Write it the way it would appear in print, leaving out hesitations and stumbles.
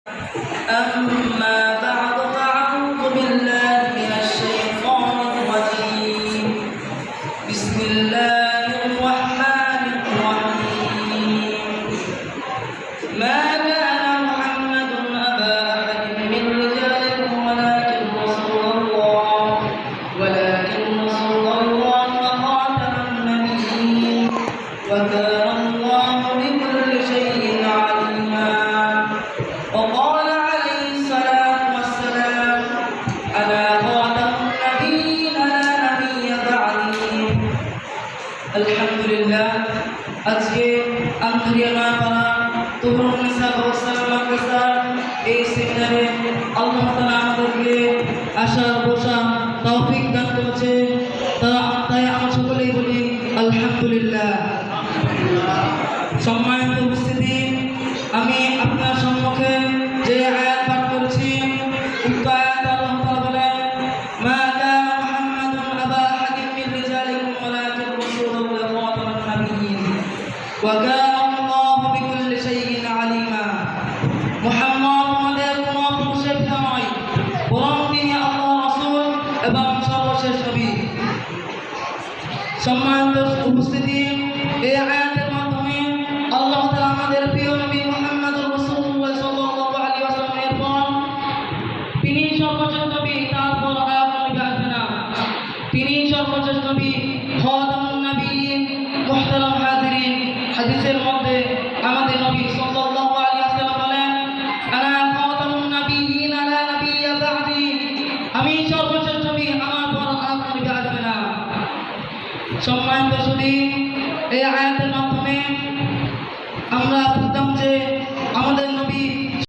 أما بعد فأعوذ بالله من الشيطان الرجيم بسم الله الرحمن الرحيم ما كان محمد أبا أحد من رجالكم ولكن رسول الله وخاتم النبيين وكان الله بكل شيء عليما وقال عليه الصلاة والسلام أنا خاتم النبيين لا نبي بعدي الحمد لله আজকে আন্তরিয়ানা পারা তুহরুন নিসা ওয়াসাল্লাম কাসার এই সেমিনারে আল্লাহ তাআলা আমাদেরকে আশার বসা তৌফিক দান করেছে তাই আমরা সকলেই বলি আলহামদুলিল্লাহ। সম্মানিত উপস্থিতি, আমি আপনার সম্মুখে যে আয়াত পাঠ করেছি উক্ত আয়াত আল্লাহ তাআলা বলেন মা কানা মুহাম্মাদুন আবা আহাদিন মিন রিজালিকুম ওয়ালাকিন রাসূলুল্লাহ ওয়া খাতামান নাবিয়্যিন ওয়া কানা আল্লাহু বিকুল্লি শাইইন আলিমা। মুহাম্মদ আমাদের কোনো পুরুষের পিতা নয়, বরং তিনি আল্লাহর রাসূল এবং সর্বশেষ নবী। সম্মানিত উপস্থিতি, এই আয়াতের মাধ্যমে আল্লাহ তাআলা আমাদের প্রিয় নবী মুহাম্মদুর রাসূলুল্লাহ সাল্লাল্লাহু আলাইহি ওয়াসাল্লামের পর তিনি সর্বশেষ নবী, তারপর আর নবী আসবে না। তিনি সর্বশেষ নবী, খাতামুন নবিয়্যিন। মুহতারাম হাজিরিন, হাদিসের মধ্যে আমাদের নবী সাল্লাল্লাহু আলাইহি ওয়াসাল্লাম বলেন আনা খাতামুন নবিয়্যিন লা নাবিয়্যা বা'দি, আমি সর্বশেষ নবী, আমার পর আর নবী আসবে না। সম্মানিত সুধী, এই আয়াতের মাধ্যমে আমরা বুঝলাম যে